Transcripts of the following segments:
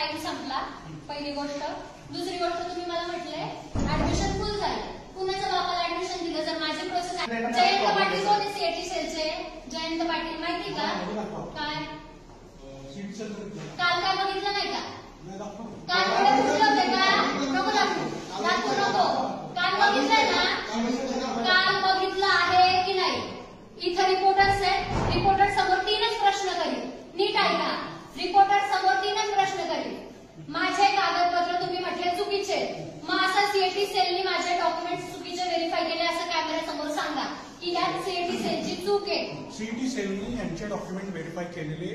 Time संपला, पहिली गोष्ट. दुसरी गोष्ट तुम्ही मला म्हटलंय ऍडमिशन फुल झालं. कुणाच्या बापाला ऍडमिशन दिलं? जर माझी प्रोसेस. जयंत पाटील कोण आहे सीएटी सेलचे? जयंत पाटील माहिती का? काय काल काय बघितलं नाही का? काल कुठे होते का? नको दाखवू नको. काल बघितलंय ना? काल बघितलं आहे की नाही? इथं रिपोर्टर्स आहे. रिपोर्टर समोर 3च प्रश्न करील. नीट ऐका. रिपोर्टर समोर 3च प्रश्न करील. माझे कागदपत्र तुम्ही म्हटले चुकीचे, मग असं सीएटी सेलनी माझे डॉक्युमेंट्स चुकीचे व्हेरीफाय केले असं कॅमेऱ्यासमोर सांगा की यात सीएटी सेलची चूक आहे. सीईटी सेलनी यांचे डॉक्युमेंट व्हेरीफाय केलेले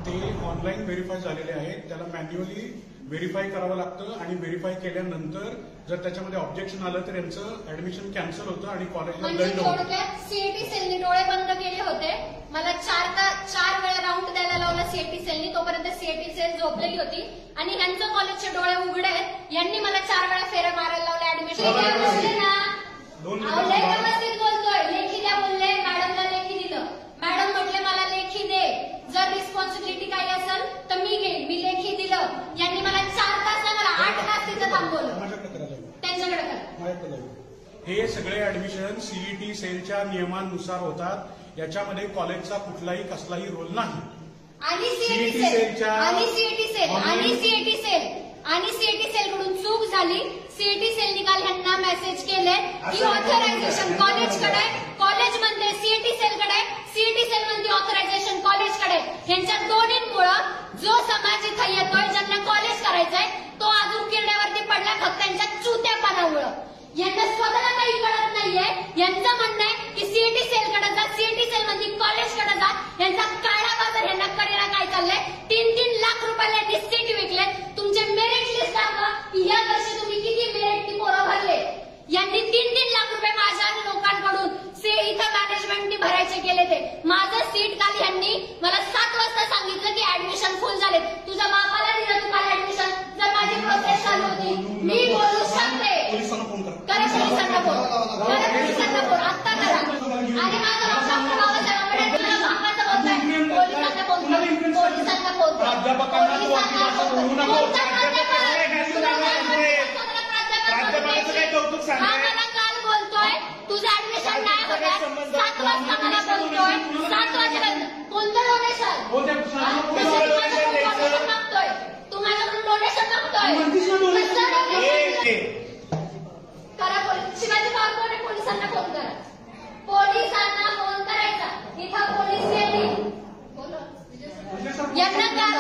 ते ऑनलाईन व्हेरीफाय झालेले आहेत. त्याला मॅन्युअली व्हेरीफाय करावं लागतं आणि व्हेरीफाय केल्यानंतर जर त्याच्यामध्ये ऑब्जेक्शन आलं तर यांचं ऍडमिशन कॅन्सल होतं आणि कॉलेजला दंड होतो. सीएटी सेलनी डोळे बंद केले होते. मला 4 वेळा राऊंड द्यायला लावला सीएटी सेलनी. तोपर्यंत सीएटी सेल झोपलेली होती आणि यांचं कॉलेजचे डोळे उघडे आहेत. यांनी मला 4 वेळा फेऱ्या मारायला लावल्या ऍडमिशन ना. व्यवस्थित बोलतोय. लेखी द्या बोलले. मॅडमला लेखी दिलं. मॅडम म्हटले मला लेखी दे. जर रिस्पॉन्सिबिलिटी काही असेल तर मी घेईन. मी लेखी दिलं. यांनी मला 4 तास ना मला 8 तास तिथं थांबवलं. त्यांच्याकडे करा. हे सगळे ऍडमिशन सीईटी सेलच्या नियमांनुसार होतात. याच्यामध्ये कॉलेजचा कुठलाही कसलाही रोल नाही. आणि सीएटी सेल कडून चूक झाली. सीएटी सेल निकाल ह्यांना मेसेज केले की ऑथरायझेशन कॉलेजकडे. कॉलेज म्हणते सीएटी सेलकडे. सीएटी सेल म्हणते ऑथरायझेशन कॉलेजकडे. यांच्या दोन्हींमुळं जो समाज इथं येतोय ज्यांना कॉलेज करायचंय तो अजून किरड्यावरती पडला फक्त त्यांच्या चुत्यापणामुळं. यांना स्वतःला काही कळत नाहीये. यांचं म्हणणं आहे की सीएटी सेलकडे जा. सीएटी सेल म्हणजे कॉलेजकडे जा. यांचा काळा बाजार यांना कडेला काय चाललंय? 3-3 लाख रुपयाला सीट विकले. तुमचे मेरिट लिस्ट दाखवा की या वर्षी तुम्ही किती मेरिटची पोरं भरले. यांनी 3-3 लाख रुपये माझ्या लोकांकडून इथं मॅनेजमेंटनी भरायचे केले. ते माझं सीट काल यांनी मला 7 वाजता सांगितलं की ऍडमिशन फुल झाले. तुझ्या बापाला दिलं तुम्हाला ऍडमिशन. जर माझी प्रोसेस चालू होती मी बोलू शकते. करा पोलिसांना फोन. करा पोलिसांना फोन. आत्ता करा. आणि माझा डॉक्टर बाबासाहेब आंबेडकर बापाचं बोलताय. पोलिसांना फोन कर. पोलिसांना फोन कर. मला काल बोलतोय तुझं ऍडमिशन नाही होत. 7 वाजता मला बोलतोय. 7 वाजेपर्यंत कोणतं डोनेशन? डोनेशन मागतोय. तू माझ्याकडून डोनेशन मागतोय. करा. शिवाजी पवार कोण आहे? पोलिसांना फोन करा. पोलिसांना फोन करायचा. इथं पोलीस येतील. यांना काल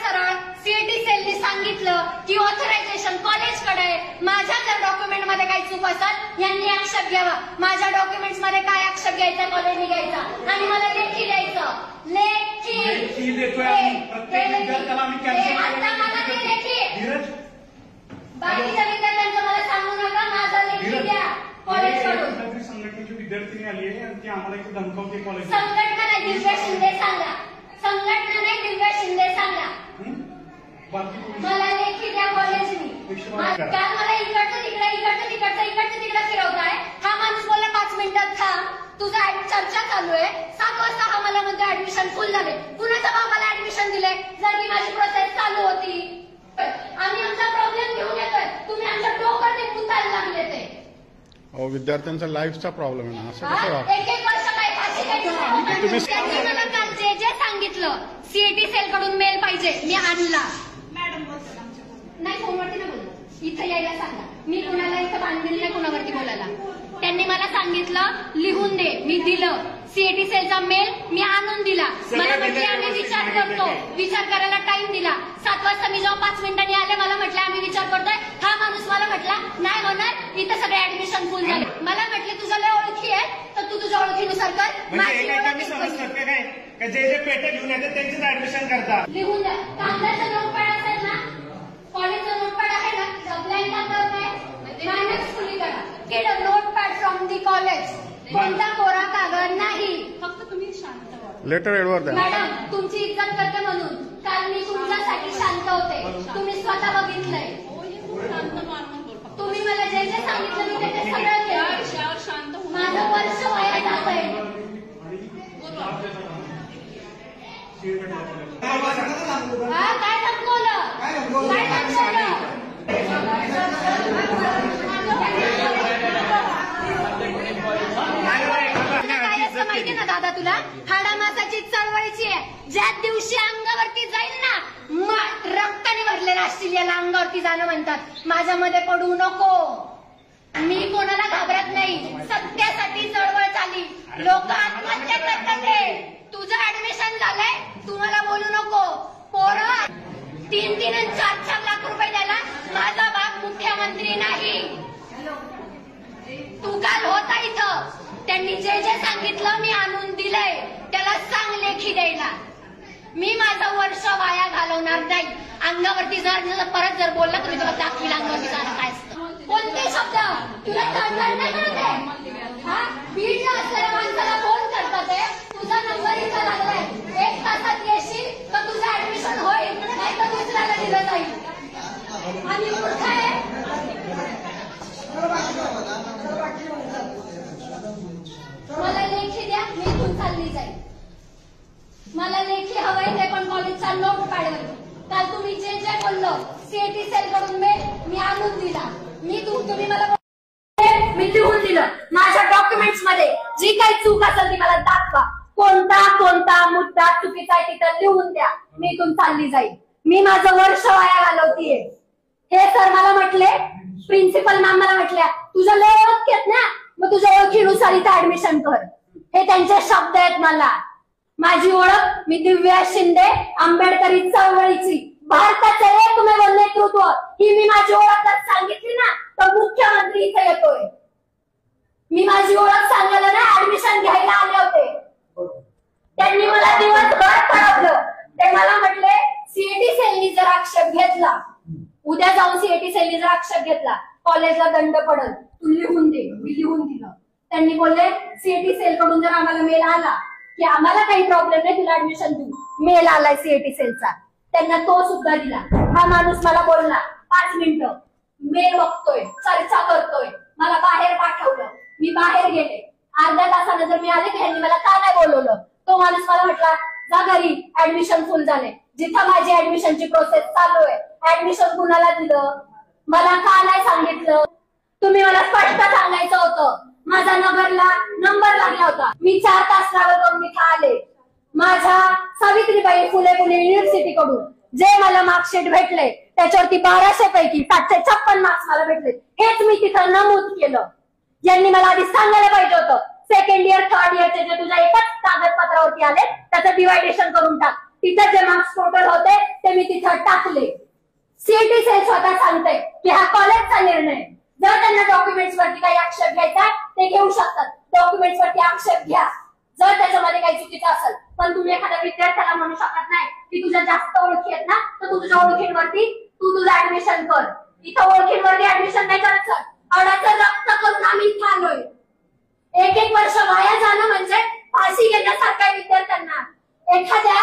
सरळ सीएटी सेलनी सांगितलं की ऑथरायझेशन कॉलेजकडे. माझ्या जर डॉक्युमेंट मध्ये काही चूक असेल यांनी आक्षेप घ्यावा. माझ्या डॉक्युमेंट्स मध्ये काय आक्षेप घ्यायचा कॉलेजने घ्यायचा आणि मला लेखी द्यायचं. लेखी देतोय आता मला ते लेखी. बाकीच्या विद्यार्थ्यांचं मला सांगू नका. माझा लेखी द्या कॉलेजकडून. संघटनेची विद्यार्थिनी आली आहे आणि ती आम्हाला इथे धमकावते कॉलेज. संघटना नाही दिव्या शिंदे सांगा. संघटना नाही दिव्या शिंदे सांगा. मला लेखी द्या कॉलेजनी. काल मला इकडचं तिकडचं फिरवताय. हा माणूस बोलला 5 मिनिटात थांब. तुझा चर्चा चालू आहे. 7 वाजता हा मला म्हणतो ऍडमिशन फुल झाले. कुणाचा बाबाला ऍडमिशन दिले? जर की माझी प्रोसेस चालू होती. आम्ही आमचा प्रॉब्लेम घेऊन येतोय. तुम्ही आमच्या डोक्यात गुंतायला लागले. ते विद्यार्थ्यांचा लाईफचा प्रॉब्लेम आहे ना. असं कसं वाटतं? 1-1 वर्ष काय फाशी मला काल जे सांगितलं सीएटी सेल कडून मेल पाहिजे मी आणला. मॅडम नाही फोनवरती नाही बोलत. इथं यायला सांगा. मी कुणाला इथं बांधलेलं नाही कुणावरती बोलायला. त्यांनी मला सांगितलं लिहून दे. मी दिलं. सीएटी सेलचा मेल मी आणून दिला. मला म्हटले आम्ही विचार करतो. विचार करायला टाइम दिला. 7 वाजता मी जेव्हा 5 मिनिटांनी आले मला म्हटलं आम्ही विचार करतोय. हा माणूस मला म्हटला नाही होणार. इथं सगळे ऍडमिशन फुल झाले. मला म्हटले तुझ्या लय ओळखी आहे तर तू तुझ्या ओळखीनुसार कर. माझी जे पेटे घेऊन येतात त्यांचीच ऍडमिशन करतात. लिहून द्या. कागदाचं नोटपॅड असेल ना. कॉलेजचं नोटपॅड आहे ना. ब्लँक कागद नाही. मॅनेज फुली करा. Notepad from the college. कोणता कोरा कागद नाही. फक्त तुम्ही शांत व्हा. लेटर एडवर द्या. मॅडम तुमची इज्जत करते म्हणून काल मी तुमच्यासाठी शांत होते. तुम्ही स्वतः बघितलंय. तुम्ही मला जे जे सांगितलं मी ते सगळं केलं. माझं वर्ष वाया जात आहे. काय सांगतो ज्या दिवशी अंगावरती जाईल ना, रक्ताने भरलेला असतील, याला अंगावरती जाणं म्हणतात. माझ्यामध्ये पडू नको. मी कोणाला घाबरत नाही. सत्यासाठी चळवळ चालली, लोक आत्महत्या करतात. तुझं ऍडमिशन झालंय, तू मला बोलू नको. पोरं 3-3 आणि 4-4 लाख रुपये द्यायला माझा बाप मुख्यमंत्री नाही. तू काल होता इथं, त्यांनी जे जे सांगितलं मी आणून दिलंय, त्याला सांग लेखी द्यायला. मी माझं वर्ष वाया घालवणार नाही. अंगावरती जर परत जर बोलला तुम्ही तुला दाखवील अंगावरती जाणं काय असतं. कोणते शब्द तुला कळणार नाही म्हणते. बीडला असलेल्या माणसाला फोन करतात आहे, तुझा नंबर इथं लागलाय, 1 तासात येशील तर तुझं ऍडमिशन होईल, नाही तर दुसऱ्याला दिलं जाईल. आणि मूर्ख आहे. मला लेखी द्या, मी इथून चालली जाईल. मला लेखी हवंय, ते पण कॉलेजचा नोट पॅडवर. काल तुम्ही जे जे बोललो सीएटी सेल कडून मी आणून दिला. तुम्ही मला मी लिहून दिलं. माझ्या डॉक्युमेंट्स मध्ये जी काही चूक असेल ती मला दाखवा. कोणता मुद्दा चुकीचा आहे तिथं लिहून द्या. मी इथून चालली जाईल. मी माझं वर्ष वाया घालवतीये. हे सर मला म्हटले, प्रिन्सिपल मॅम मला म्हटल्या, तुझं लय ओळख घेत ना, मग तुझ्या ओळखीनुसार इथं ऍडमिशन कर. हे त्यांचे शब्द आहेत. मला माझी ओळख, मी दिव्या शिंदे, आंबेडकरी चळवळीची, भारताचं एकमेव नेतृत्व, ही मी माझी ओळख जर सांगितली ना तर मुख्यमंत्री इथे येतोय. मी माझी ओळख सांगायला ना ऍडमिशन घ्यायला आले होते. त्यांनी मला दिवसभर कळवलं. ते मला म्हटले, सीएटी सेलनी जर आक्षेप घेतला, उद्या जाऊन सीएटी सेलनी जर आक्षेप घेतला, कॉलेजला दंड पडल, तू लिहून दे. मी लिहून दिलं. त्यांनी बोलले, सीएटी सेल कडून जर आम्हाला मेल आला की आम्हाला काही प्रॉब्लेम नाही, तुला ऍडमिशन देऊ. मेल आलाय सीएटी सेलचा, त्यांना तो सुद्धा दिला. हा माणूस मला बोलला, 5 मिनिटं मेल बघतोय, चर्चा करतोय, मला बाहेर पाठवलं. मी बाहेर गेले. अर्ध्या तासानंतर मी आले की ह्यांनी मला का नाही बोलवलं. तो माणूस मला म्हटला, जा घरी, ऍडमिशन फुल झाले. जिथं माझी ऍडमिशनची प्रोसेस चालू आहे, ऍडमिशन कुणाला दिलं, मला का नाही सांगितलं. तुम्ही मला स्पष्ट सांगायचं होतं. माझा नगरला नंबर लागला होता. मी 4 तास ट्रॅव्हल करून इथं आले. माझ्या सावित्रीबाई फुले पुणे युनिव्हर्सिटी कडून जे मला मार्कशीट भेटले त्याच्यावरती 1200 पैकी 756 मार्क्स मला भेटले. हेच मी तिथं नमूद केलं. यांनी मला आधी सांगायला पाहिजे होतं. 2nd इयर 3rd इयरचे जे तुझ्या एकाच कागदपत्रावरती आले त्याचं डिवायडेशन करून टाक. तिथं जे मार्क्स टोटल होते ते मी तिथं टाकले. सीएटी सेल स्वतः सांगते की हा कॉलेजचा निर्णय. जर त्यांना डॉक्युमेंट्स वरती काही आक्षेप घ्यायचा ते घेऊ शकतात. डॉक्युमेंट्स वरती आक्षेप घ्या जर त्याच्यामध्ये काही चुकीचं असेल. पण तुम्ही एखाद्या विद्यार्थ्याला म्हणू शकत नाही की तुझ्या जास्त ओळखी आहेत ना, तर तू तुझ्या ओळखींवरती तू तुझं ऍडमिशन कर. इथं ओळखींवरती ऍडमिशन नाही करत सर. अडाचं रक्त करून आम्ही इथं आलोय. 1 वर्ष वाया जाणं म्हणजे फाशी घेण्यासारखं आहे विद्यार्थ्यांना. एखाद्या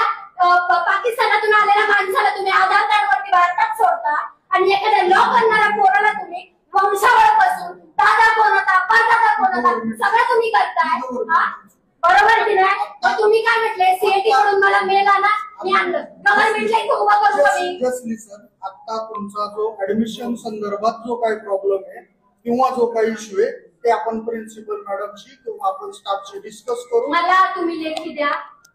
पाकिस्तानातून आलेल्या माणसाला तुम्ही आधार कार्ड वरती भारतात सोडता आणि एखाद्या लॉ करणाऱ्या पोराला तुम्ही वंशावळपासून दादा कोण होता, परदादा कोण होता, सगळं तुम्ही करताय. बरोबर की नाही. तर तुम्ही काय म्हटले, सीएटी कडून मला मेल आला, मी आणलं. गव्हर्नमेंटला इथं उभा करू सिरियसली सर, आता तुमचा जो ऍडमिशन संदर्भात जो काही प्रॉब्लेम आहे किंवा जो काही इश्यू आहे ते आपण प्रिन्सिपल मॅडमशी किंवा आपण स्टाफशी डिस्कस करू. मला तुम्ही लेखी द्या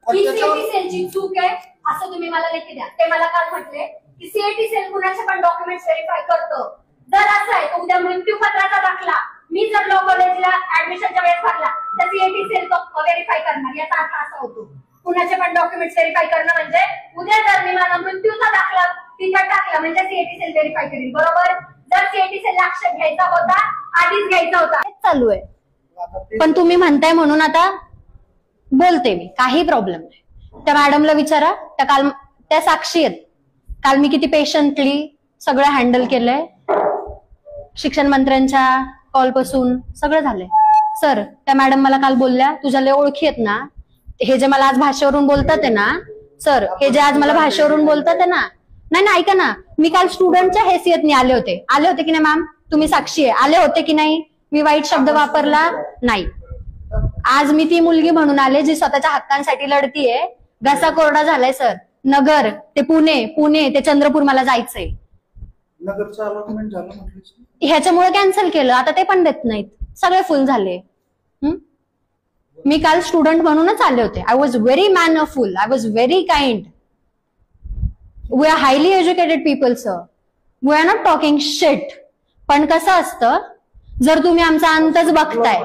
की सीएटी सेलची चूक आहे असं तुम्ही मला लेखी द्या. ते मला काल म्हटले की सीएटी सेल कुणाचे पण डॉक्युमेंट्स व्हेरीफाय करतो. जर असं आहे तर उद्या मृत्यूपत्राचा दाखला मी जर लॉ कॉलेजला ऍडमिशनच्या वेळेस भरला तर सीएटी सेल तो व्हेरीफाय करणार. याचा अर्थ असा होतो कुणाचे पण डॉक्युमेंट्स व्हेरीफाय करणं म्हणजे उद्या जर मी माझा मृत्यूचा दाखला तिथं टाकला म्हणजे सीएटी सेल व्हेरीफाय करेल. बरोबर. जर सीएटी सेल आक्षेप घ्यायचा होता आधीच घ्यायचा होता. चालू आहे. पण तुम्ही म्हणताय म्हणून आता बोलते मी, काही प्रॉब्लेम नाही. त्या मॅडमला विचारा, त्या साक्षी आहेत. काल मी किती पेशंटली सगळं हँडल केलंय. शिक्षण मंत्र्यांच्या कॉल पासून सगळं झालंय. सर त्या मॅडम मला काल बोलल्या, तुझ्या लय ओळखी आहेत ना, हे जे मला आज भाषेवरून बोलतात आहे ना सर, हे जे आज मला भाषेवरून बोलतात आहे ना, नाही ना ऐका ना, मी काल स्टुडंटच्या हैसियतने आले होते की नाही मॅम, तुम्ही साक्षी आहे, आले होते की नाही. मी वाईट शब्द वापरला नाही. आज मी ती मुलगी म्हणून आले जी स्वतःच्या हक्कांसाठी लढतीये. घसा कोरडा झालाय सर. नगर ते पुणे ते चंद्रपूर मला जायचंय. नगरचं अलॉटमेंट झालं म्हटलं, ह्याच्यामुळे कॅन्सल केलं. आता ते पण देत नाहीत. सगळे फुल झाले. मी काल स्टुडंट म्हणूनच आले होते. I was very mannerful, I was very kind. We are highly educated people sir, we are not talking shit. पण कसं असतं, जर तुम्ही आमचा अंतच बघताय.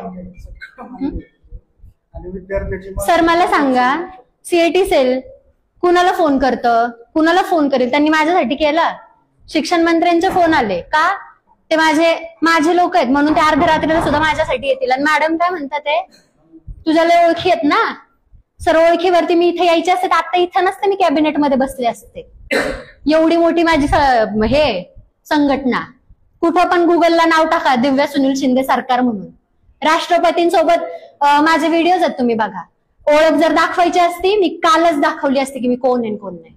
आणि विद्यार्थ्याची सर मला सांगा, सीएटी सेल कुणाला फोन करतं, कुणाला फोन करेल? त्यांनी माझ्यासाठी केला. शिक्षण मंत्र्यांचे फोन आले का? ते माझे लोक आहेत म्हणून ते अर्ध्या रात्रीला सुद्धा माझ्यासाठी येतील. आणि मॅडम काय म्हणतात, ते तुझ्या लय ओळखी आहेत ना. सर ओळखीवरती मी इथे यायचे असते तर आता इथं नसते, मी कॅबिनेटमध्ये बसले असते. एवढी मोठी माझी हे संघटना. कुठं पण गुगलला नाव टाका, दिव्या सुनील शिंदे सरकार म्हणून. राष्ट्रपतींसोबत माझे व्हिडिओज आहेत, तुम्ही बघा. ओळख जर दाखवायची असती, मी कालच दाखवली असती की मी कोण आहे कोण नाही.